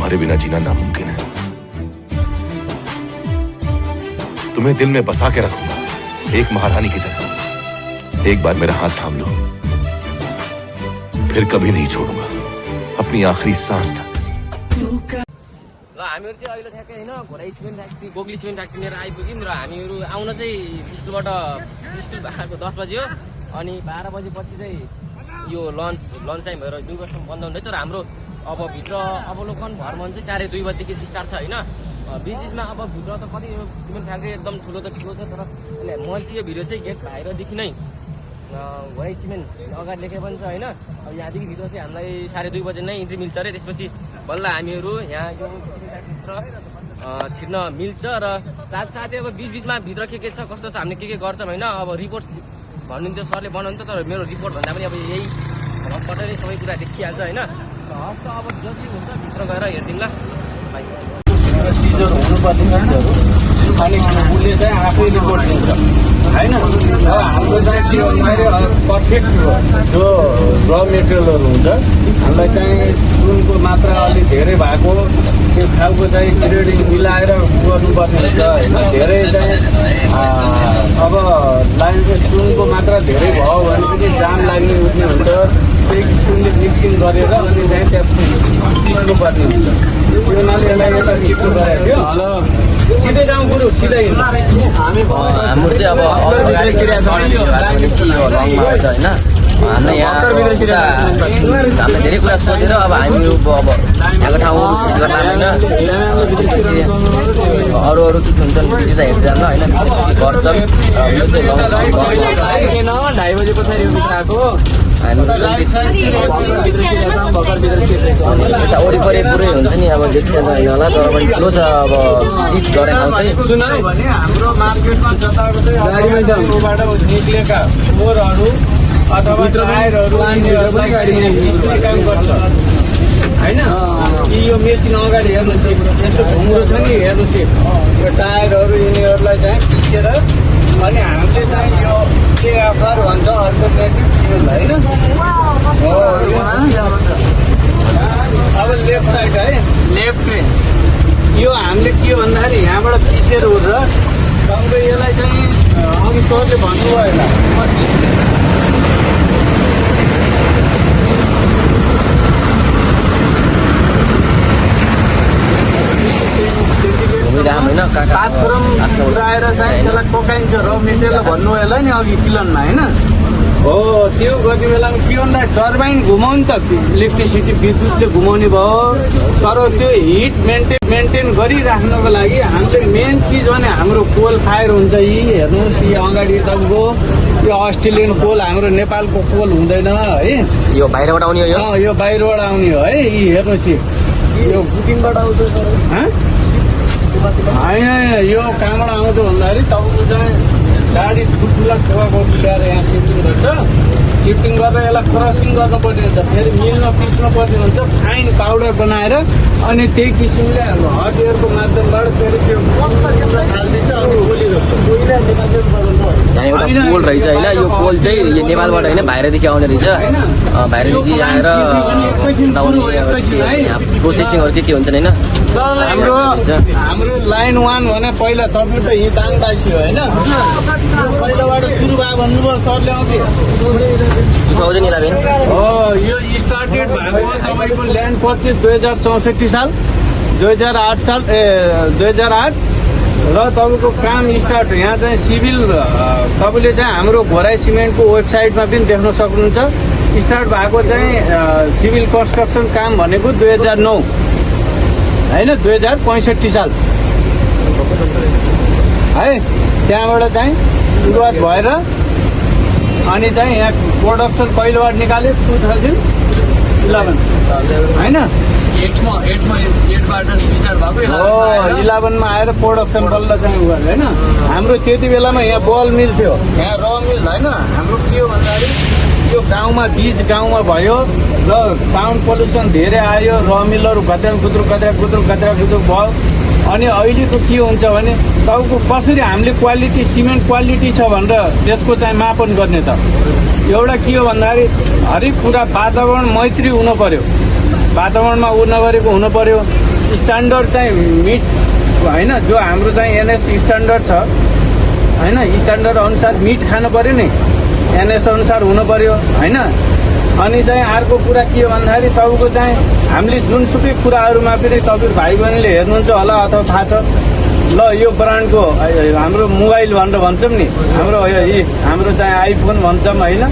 तुम्हारे बिना जीना नामुमकिन है। तुम्हें दिल में बसा के रखूंगा एक महारानी की तरह। एक बार मेरा हाथ थाम लो, फिर कभी नहीं छोड़ूंगा अपनी आखिरी सांस तक। हामीहरु चाहिँ अहिले ठ्याक्कै हैन Ghorahi cement factory Gogli cement factory लिएर आइपुग्यौँ र हामीहरु आउन चाहिँ स्कुल भएको 10 बज्यो अनि 12 बजेपछि चाहिँ यो लन्च टाइम भएर 2 बजेसम्म बन्द हुँदैछ र हाम्रो अब भित्र अवलोकन भ्रमण चाहिँ 2:30 बजेदेखि स्टार्ट छ हैन। बीचमा अब भित्र त कति सिमेन्ट फ्याक्ट्री एकदम ठुलो त ठुलो छ तर मैले चाहिँ यो भिडियो चाहिँ गेट बाहिरदेखि नै घोराई सिमेन्ट अगाडि लेखे पनि छ हैन। अब यहाँदेखि भित्र चाहिँ हामीलाई 2:30 बजे नै इन्ट्री मिल्छ अरे। त्यसपछि बल्ल हामीहरु यहाँ यो छिर्न मिल्छ र साथसाथै अब बीचमा भित्र के छ कस्तो छ हामीले के गर्छौँ हैन। अब रिपोर्ट भन्नुहुन्थ्यो सरले बनाउनु तर मेरो रिपोर्ट भन्दा पनि अब यही भ्लगबाट नै सबै कुरा देखिहाल्छ हैन। हस् त अब जति हुन्छ भित्र गएर हेर्दिउँ ल। सिजर हुनुपर्ने अनि उसले चाहिँ आफै रिपोर्ट दिन्छ होइन। हाम्रो चाहिँ के भन्दाखेरि पर्फेक्ट जो र मेटेरियलहरू हुन्छ हामीलाई चाहिँ सुनको मात्रा अलिक धेरै भएको त्यो खालको चाहिँ ग्रेडिङ मिलाएर गर्नुपर्ने हुन्छ होइन। धेरै चाहिँ अब लाइनको सुनको मात्रा धेरै भयो भने पनि जाम लाग्ने उठ्ने हुन्छ। त्यही किसिमले मिक्सिङ गरेर अनि चाहिँ त्यहाँ पिस्नुपर्ने हुन्छ। त्यो हुनाले यसलाई यता सिफ्ट गरेको थियो। हेलो सिधै जाउँ गुरु सिधै हाम्रो चाहिँ अब गाडी सिरिया छ हैन। हामीले यहाँ हामीले धेरै कुरा सोचेर अब हामी अब यहाँको ठाउँ गर्न अरू के हुन्छ भिडियो त हेर्दै जान्न होइन। गर्छौँ यो चाहिँ 2:30 बजे पछाडि आएको यता वरिपरि पुरै हुन्छ नि अब देखिँदैन होइन होला तर पनि ठुलो छ अब जित गरेर सुन भने हाम्रो मार्केटमा जताबाट निक्लेका मोरहरू अथवा टायरहरू काम गर्छ होइन। कि यो मेसिन अगाडि हेर्नुहोस् यस्तो घुम्रो छ नि हेर्नुहोस् यो टायरहरू यिनीहरूलाई चाहिँ पिसेर अनि हामीले चाहिँ यो केएफआर भन्छ अर्थोमेटिक फ्युल होइन। अब लेफ्ट साइड है लेफ्ट यो हामीले के भन्दाखेरि यहाँबाट पिसेर उठ्छ सँगै यसलाई चाहिँ अघि सरले भन्नुभयो होला पातक्रम पुऱ्याएर चाहिँ त्यसलाई पकाइन्छ र मेटेरियल भन्नु होला नि अघि किलनमा होइन। हो त्यो गर्ने बेलामा के भन्दा टर्बाइन घुमाउने त इलेक्ट्रिसिटी विद्युतले घुमाउने भयो तर त्यो हिट मेन्टेन गरिराख्नको लागि हामीले मेन चिज भने हाम्रो कोल फायर हुन्छ। यी हेर्नुहोस् यो अगाडि तपाईँको यो अस्ट्रेलियन कोल हाम्रो नेपालको कोल हुँदैन है। यो बाहिरबाट आउने हो यो बाहिरबाट आउने हो है। यी हेर्नुहोस् यो बुकिङबाट आउँछ होइन। यो कहाँबाट आउँछ भन्दाखेरि तपाईँको चाहिँ गाडी ठुल्ठुला ठोकाको ल्याएर यहाँ सिफ्टिङ गर्छ। सिफ्टिङ गरेर यसलाई क्रसिङ गर्नुपर्ने हुन्छ फेरि मिलमा पिस्नु पर्ने हुन्छ फाइन पाउडर बनाएर अनि त्यही किसिमले हट एयरको माध्यमबाट फेरि त्यो हालिदिन्छ अनि यहाँ एउटा पोल रहेछ होइन। यो पोल चाहिँ यो नेपालबाट होइन बाहिरदेखि आउने रहेछ। बाहिरदेखि आएर प्रोसेसिङहरू के हुन्छ होइन। हाम्रो लाइन 1 भने पहिला तपाईँ त हिँदाङवासी हो होइन। पहिलाबाट सुरु भयो भन्नुभयो सरले अघि 2011 हो। यो स्टार्टेड भएको तपाईँको ल्यान्ड पर्चेस 2064 साल 2008 साल 2008 र तपाईँको काम स्टार्ट यहाँ चाहिँ सिभिल तपाईँले चाहिँ हाम्रो घोराई सिमेन्टको वेबसाइटमा पनि देख्न सक्नुहुन्छ। स्टार्ट भएको चाहिँ सिभिल कन्स्ट्रक्सन काम भनेको 2009 होइन 2065 साल है। त्यहाँबाट चाहिँ सुरुवात भएर अनि चाहिँ यहाँ प्रोडक्सन पहिलोबाट निकाल्यो 2011 होइन। 11मा आएर प्रोडक्सन बल्ल चाहिँ उयो होइन। हाम्रो त्यति बेलामा यहाँ बल मिल थियो यहाँ र मिल होइन। हाम्रो के हो भन्दाखेरि यो गाउँमा बीच गाउँमा भयो र साउन्ड पल्युसन धेरै आयो र मिलहरू घत्रा गुद्रु भयो। अनि अहिलेको के हुन्छ भने तपाईँको कसरी हामीले क्वालिटी सिमेन्ट क्वालिटी छ भनेर त्यसको चाहिँ मापन गर्ने त एउटा के हो भन्दाखेरि हरेक कुरा वातावरण मैत्री हुनु पर्यो। वातावरणमा उ नगरेको हुनु पर्यो। स्ट्यान्डर्ड चाहिँ मिट होइन, जो हाम्रो चाहिँ एनएस स्ट्यान्डर्ड छ होइन, स्ट्यान्डर्ड अनुसार मिट खानु पऱ्यो नि, एनएस अनुसार हुनु पऱ्यो होइन। अनि चाहिँ अर्को कुरा के हो भन्दाखेरि तपाईँको चाहिँ हामीले जुनसुकै कुराहरूमा पनि तपाईँ भाइ बहिनीले हेर्नुहुन्छ होला अथवा थाहा छ, ल यो ब्रान्डको हाम्रो मोबाइल भनेर भन्छौँ नि, हाम्रो चाहिँ आइफोन भन्छौँ होइन,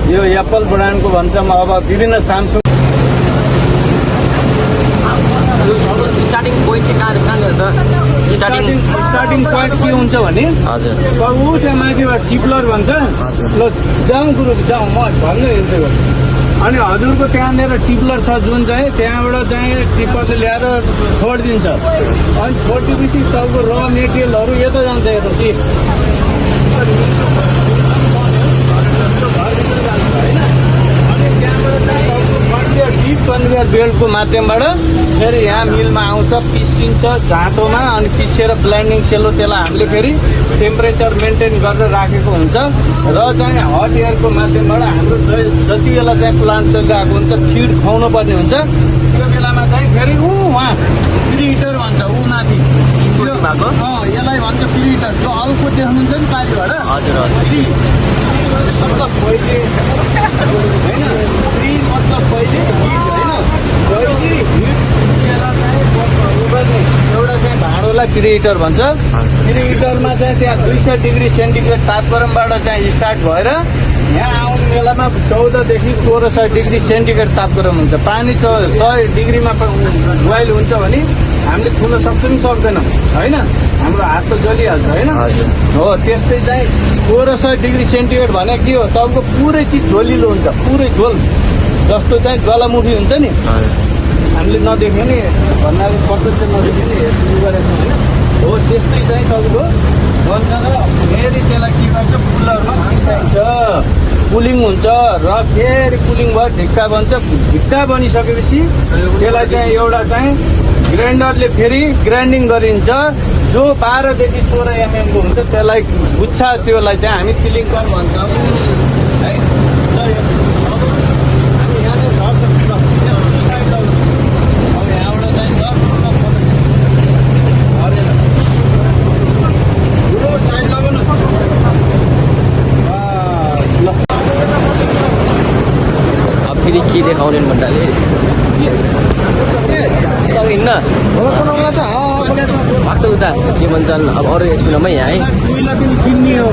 यो एप्पल ब्रान्डको भन्छौँ, अब विभिन्न स्यामसङ। स्टार्टिङ पोइन्ट चाहिँ कहाँनिर छ? स्टार्टिङ पोइन्ट के हुन्छ भने हजुर ऊ त्यहाँ माथिबाट टिप्लर भन्छ, ल जाउँ गुरु जाउँ म भन्नु हिँड्दै गर्छु। अनि हजुरको त्यहाँनिर टिप्लर छ जुन चाहिँ त्यहाँबाट चाहिँ टिप्परले ल्याएर छोडिदिन्छ। अनि छोडिदिएपछि तपाईँको र मेटेरियलहरू यता जान्छ, यता सी होइन। अनि त्यहाँबाट चाहिँ कन्भेयर डिप कन्भेयर बेल्टको माध्यमबाट फेरि यहाँ मिलमा आउँछ, पिसिन्छ झाँटोमा, अनि पिसेर ब्लेन्डिङ सेलो त्यसलाई हामीले फेरि टेम्परेचर मेन्टेन गरेर राखेको हुन्छ। र चाहिँ हट एयरको माध्यमबाट हाम्रो जति बेला चाहिँ प्लान्ट चलिरहेको हुन्छ, फिड खुवाउनु पर्ने हुन्छ, त्यो बेलामा चाहिँ फेरि उहाँ प्रिहिटर भन्छ, ऊ माथि भएको यसलाई भन्छ प्रिहिटर। जो हल्को देख्नुहुन्छ नि पारिबाट मतलब पहिले होइन, फ्रिज मतलब पहिले हिट होइन, पहिले हिट गर्ने एउटा चाहिँ भाँडोलाई प्रिहिटर भन्छ। प्रिहिटरमा चाहिँ त्यहाँ 200 डिग्री सेन्टिग्रेड तापक्रमबाट चाहिँ स्टार्ट भएर यहाँ आउने बेलामा 14 देखि 1600 डिग्री सेन्टिग्रेड तापक्रम हुन्छ। पानी 100 डिग्रीमा बोइल हुन्छ भने हामीले छुन सक्छ नि सक्दैनौँ होइन, हाम्रो हात त जलिहाल्छ होइन। हो त्यस्तै चाहिँ 1600 डिग्री सेन्टिग्रेड भने के हो, तपाईँको पुरै चिज झोलिलो हुन्छ, पुरै झोल जस्तो चाहिँ ज्वालामुखी हुन्छ नि, हामीले नदेख्यो नि भन्नाले प्रत्यक्ष नदेख्यो नि हेर्नु गरेको होइन। हो त्यस्तै चाहिँ तपाईँको बन्छ र फेरि त्यसलाई के गर्छ, कुलरमा खिसाइन्छ, कुलिङ हुन्छ र फेरि कुलिङ भयो ढिक्का बन्छ। ढिक्का बनिसकेपछि त्यसलाई चाहिँ एउटा चाहिँ ग्राइन्डरले फेरि ग्राइन्डिङ गरिन्छ, जो 12 देखि 16 mm को हुन्छ, त्यसलाई गुच्छा त्योलाई चाहिँ हामी क्लिङ्कर भन्छौँ है। फेरि के देखाउने भन्नाले हिँड्न भक्त उता के भन्छन् अब अरू सुनमा यहाँ है। कोइला पनि किन्ने हो,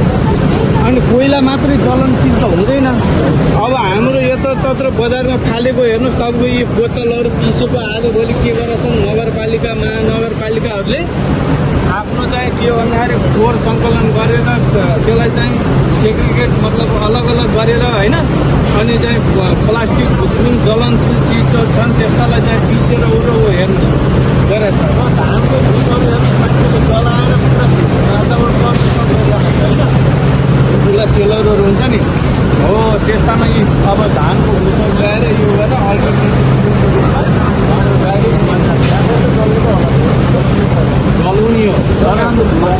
अनि कोइला मात्रै चलनशील त हुँदैन। अब हाम्रो यतातत्र बजारमा फालेको हेर्नुहोस्, तपाईँको यी बोतलहरू पिसेको आजभोलि के गरेछन् नगरपालिका महानगरपालिकाहरूले आफ्नो चाहिँ के भन्दाखेरि फोहोर सङ्कलन गरेर त्यसलाई चाहिँ सेग्रिगेट मतलब अलग अलग गरेर होइन, अनि चाहिँ प्लास्टिक जुन जलनशील चिजहरू छन् त्यसलाई चाहिँ पिसेर हेर्नुहोस् गरेछ। र धानको भुसहरू हेर्नुहोस् मान्छेले जलाएर पुरा होइन, ठुला सेलरहरू हुन्छ नि, हो त्यस्तामा यी अब धानको भुसहरू ल्याएर यो गरेर जलाउने हो।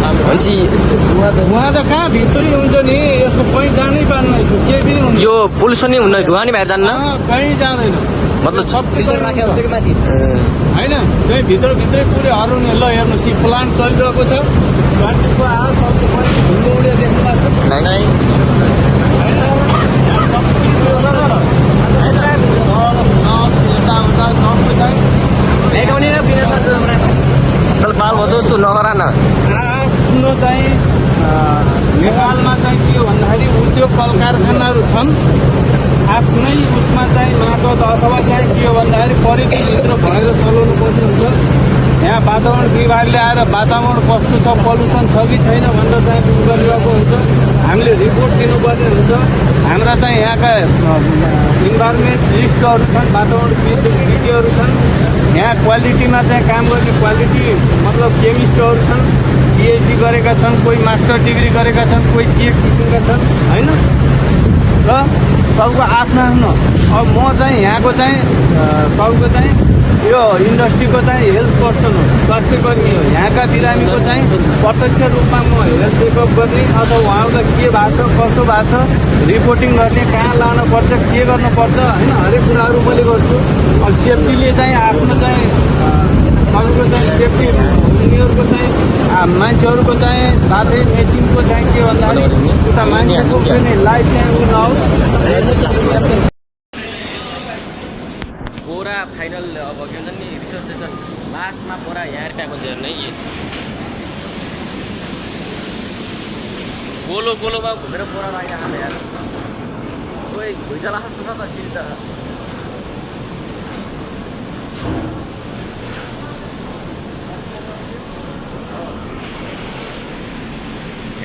भनेपछि उहाँ त कहाँ भित्रै हुन्छ नि, यसको कहीँ जानै पार्नु केही पनि हुन्छ, यो पोल्युसन नै हुन्न, धुवा नै बाहिर जान्न, कहीँ जाँदैन, मतलब सबै राखेको हुन्छ कि माथि होइन, त्यही भित्रै पुरै हराउने। ल हेर्नुहोस्, यी प्लान्ट चलिरहेको छ, प्लान्टको आवाज ढुङ्गो उडेर देख्नु भएको छ होइन, बाल भदो छु नगरा न। आफ्नो चाहिँ नेपालमा चाहिँ के हो भन्दाखेरि उद्योग कल कारखानाहरू छन्, आफ्नै उसमा चाहिँ माटो अथवा चाहिँ के हो भन्दाखेरि परिधिभित्र भएर चलाउनु पर्ने हुन्छ। यहाँ वातावरण विभागले आएर वातावरण कस्तो छ, पल्युसन छ कि छैन भनेर चाहिँ गरिरहेको हुन्छ, हामीले रिपोर्ट दिनुपर्ने हुन्छ। हाम्रा चाहिँ यहाँका इन्भाइरोमेन्ट लिस्टहरू छन्, वातावरण विधिहरू छन्, यहाँ क्वालिटीमा चाहिँ काम गर्ने क्वालिटी मतलब केमिस्टहरू छन्, पिएचडी गरेका छन्, कोही मास्टर डिग्री गरेका छन्, कोही के किसिमका छन् होइन। र तपाईँको आफ्नो अब म चाहिँ यहाँको चाहिँ तपाईँको चाहिँ यो इन्डस्ट्रीको चाहिँ हेल्थ पर्सन हो, स्वास्थ्य कर्मी हो। यहाँका बिरामीको चाहिँ प्रत्यक्ष रूपमा म हेल्थ चेकअप गर्ने अथवा उहाँलाई के भएको छ कसो भएको छ रिपोर्टिङ गर्ने, कहाँ लानुपर्छ के गर्नुपर्छ होइन, हरेक कुराहरू मैले गर्छु। अब सेफ्टीले चाहिँ आफ्नो चाहिँ उनीहरूको चाहिँ सेफ्टी उनीहरूको चाहिँ मान्छेहरूको चाहिँ साथै मेसिनको चाहिँ के भन्दाखेरि उता मान्छेको पनि लाइफ चाहिँ उ नहोस्। बोरा फाइनल अब के भन्छ नि रिसर्च सेसन लास्टमा बोरा यहाँ पाएको थियो हेर्नु है गोलो गोलोमा घुमेर बोरा लगाइरहेको छ यार खोइ भुइँचाला जस्तो छ त फेरि त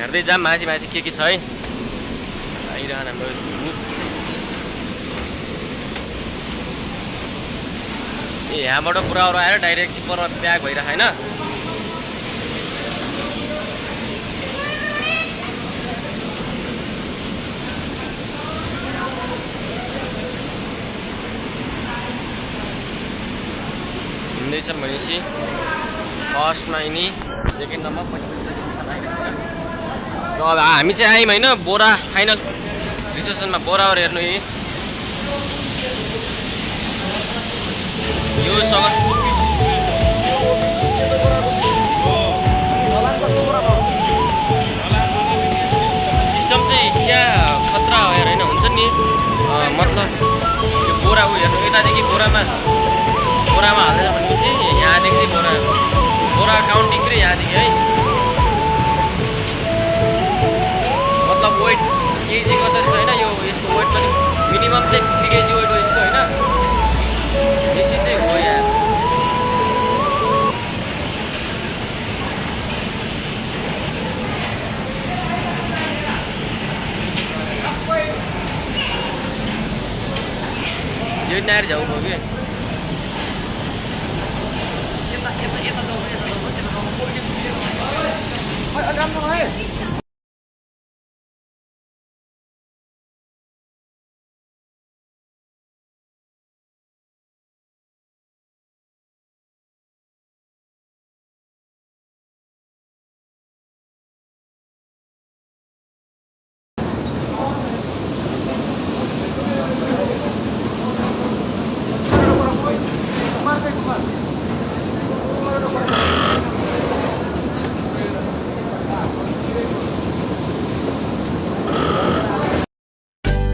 हेर्दै जाम माथि माथि के छ है आइरहन हाम्रो ए यहाँबाट पुराहरू आएर डाइरेक्ट टिप्परमा प्याक भइरहेको होइन हिँड्दैछ भनेपछि फर्स्टमा यिनी सेकेन्ड नम्बर पछि र अब हामी चाहिँ आयौँ होइन बोरा फाइनल रिसेप्सनमा बोराहरू हेर्नु यो सिस्टम चाहिँ क्या खतरा हेर होइन हुन्छ नि मतलब यो बोरा उ हेर्नु यतादेखि बोरामा हाल्दैछ भनेपछि यहाँदेखि चाहिँ बोरा काउन्टिङ चाहिँ यहाँदेखि है मतलब वेट केजी कसरी छ होइन यो यसको वेट पनि मिनिमम चाहिँ 50 केजी वेट हो यसको होइन बेसी चाहिँ हो यार जेट नायर जाऊ भयो कि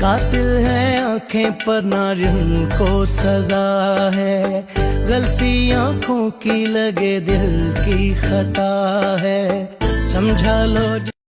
कातिल है आंखें पर नारियों को सजा है गलती आंखों की लगे दिल की खता है समझा लो।